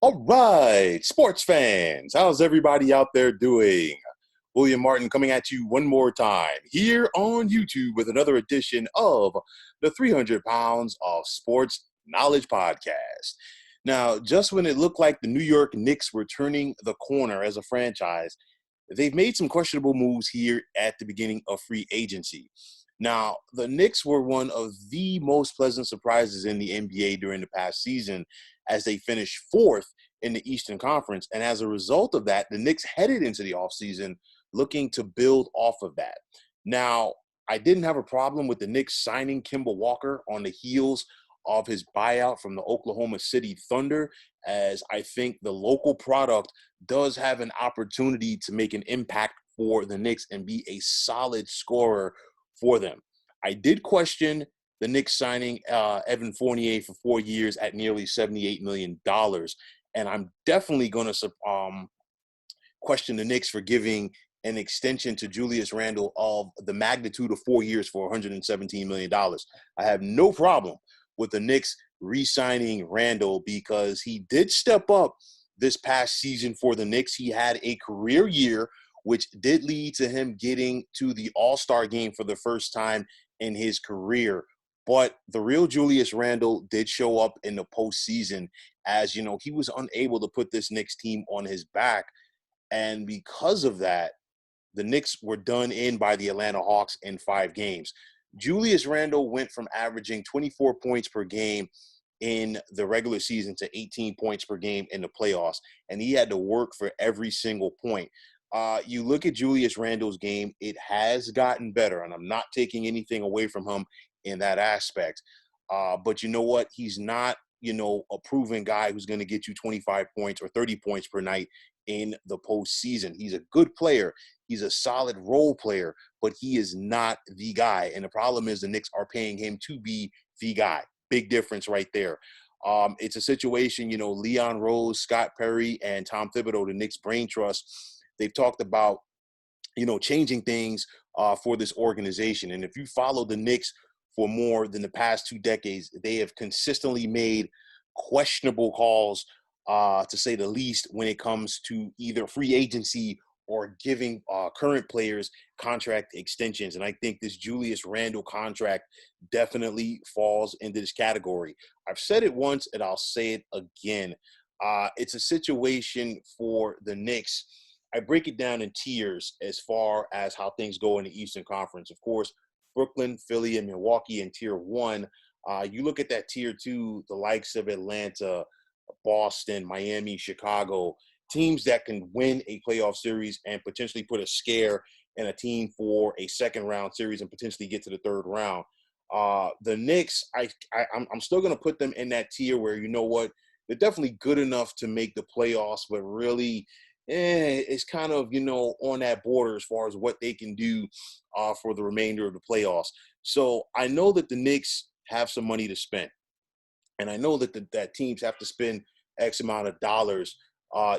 All right, sports fans, how's everybody out there doing? William Martin coming at you one more time here on YouTube with another edition of the 300 Pounds of Sports Knowledge Podcast. Now, just when it looked like the New York Knicks were turning the corner as a franchise, they've made some questionable moves here at the beginning of free agency. Now, the Knicks were one of the most pleasant surprises in the NBA during the past season as they finished fourth in the Eastern Conference. And as a result of that, the Knicks headed into the offseason looking to build off of that. Now, I didn't have a problem with the Knicks signing Kemba Walker on the heels of his buyout from the Oklahoma City Thunder, as I think the local product does have an opportunity to make an impact for the Knicks and be a solid scorer for them. I did question the Knicks signing Evan Fournier for 4 years at nearly $78 million. And I'm definitely going to question the Knicks for giving an extension to Julius Randle of the magnitude of 4 years for $117 million. I have no problem with the Knicks re-signing Randle because he did step up this past season for the Knicks. He had a career year, which did lead to him getting to the All-Star game for the first time in his career. But the real Julius Randle did show up in the postseason as, you know, he was unable to put this Knicks team on his back. And because of that, the Knicks were done in by the Atlanta Hawks in 5 games. Julius Randle went from averaging 24 points per game in the regular season to 18 points per game in the playoffs, and he had to work for every single point. You look at Julius Randle's game, it has gotten better, and I'm not taking anything away from him in that aspect. But you know what? He's not, a proven guy who's going to get you 25 points or 30 points per night in the postseason. He's a good player. He's a solid role player, but he is not the guy. And the problem is the Knicks are paying him to be the guy. Big difference right there. It's a situation, Leon Rose, Scott Perry, and Tom Thibodeau, the Knicks brain trust, they've talked about, changing things for this organization. And if you follow the Knicks for more than the past 2 decades, they have consistently made questionable calls, to say the least, when it comes to either free agency or giving current players contract extensions. And I think this Julius Randle contract definitely falls into this category. I've said it once and I'll say it again. It's a situation for the Knicks. I break it down in tiers as far as how things go in the Eastern Conference. Of course, Brooklyn, Philly, and Milwaukee in tier 1. You look at that tier 2, the likes of Atlanta, Boston, Miami, Chicago, teams that can win a playoff series and potentially put a scare in a team for a second-round series and potentially get to the third round. The Knicks, I'm still going to put them in that tier where, you know what, they're definitely good enough to make the playoffs, but really it's kind of, on that border as far as what they can do for the remainder of the playoffs. So I know that the Knicks have some money to spend. And I know that teams have to spend X amount of dollars,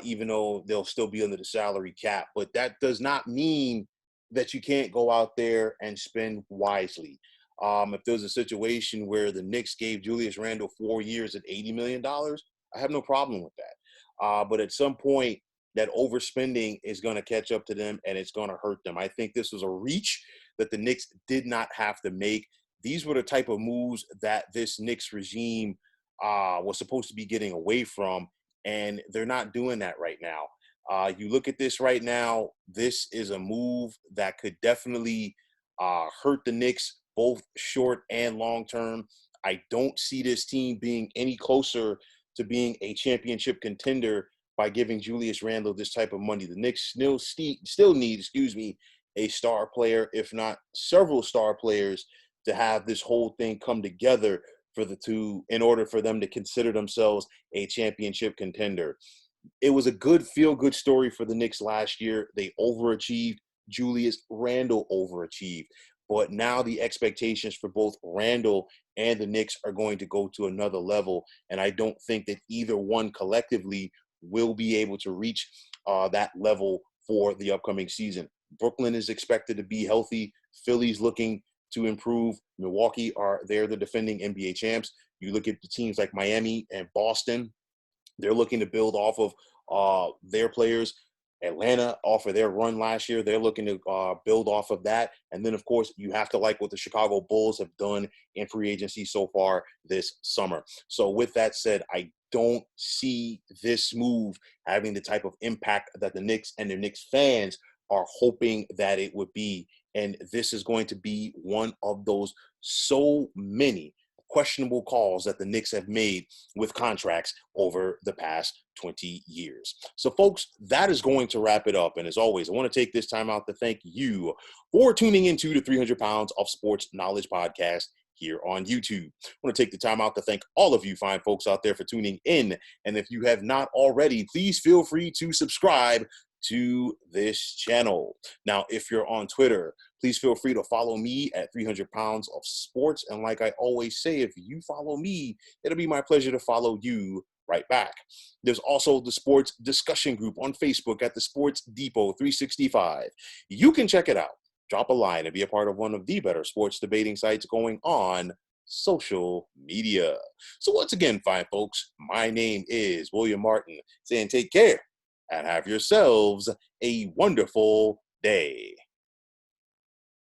even though they'll still be under the salary cap. But that does not mean that you can't go out there and spend wisely. If there's a situation where the Knicks gave Julius Randle 4 years at $80 million, I have no problem with that. But at some point, that overspending is going to catch up to them and it's going to hurt them. I think this was a reach that the Knicks did not have to make. These were the type of moves that this Knicks regime was supposed to be getting away from, and they're not doing that right now. You look at this right now, this is a move that could definitely hurt the Knicks, both short and long term. I don't see this team being any closer to being a championship contender by giving Julius Randle this type of money. The Knicks still need, a star player, if not several star players, to have this whole thing come together in order for them to consider themselves a championship contender. It was a good feel-good story for the Knicks last year. They overachieved. Julius Randle overachieved. But now the expectations for both Randle and the Knicks are going to go to another level, and I don't think that either one collectively will be able to reach that level for the upcoming season. Brooklyn is expected to be healthy. Philly's looking to improve. Milwaukee they're the defending NBA champs. You look at the teams like Miami and Boston, They're looking to build off of their players. Atlanta, off of their run last year, they're looking to build off of that. And then, of course, you have to like what the Chicago Bulls have done in free agency so far this summer. So with that said, I don't see this move having the type of impact that the Knicks and their Knicks fans are hoping that it would be. And this is going to be one of those so many questionable calls that the Knicks have made with contracts over the past 20 years. So, folks, that is going to wrap it up. And as always, I want to take this time out to thank you for tuning into the 300 Pounds of Sports Knowledge podcast here on YouTube. I want to take the time out to thank all of you fine folks out there for tuning in. And if you have not already, please feel free to subscribe to this channel. Now, if you're on Twitter, please feel free to follow me at 300 Pounds of Sports. And like I always say, if you follow me, it'll be my pleasure to follow you right back. There's also the sports discussion group on Facebook at the Sports Depot 365. You can check it out. Drop a line and be a part of one of the better sports debating sites going on social media. So once again, fine folks, my name is William Martin, saying take care and have yourselves a wonderful day.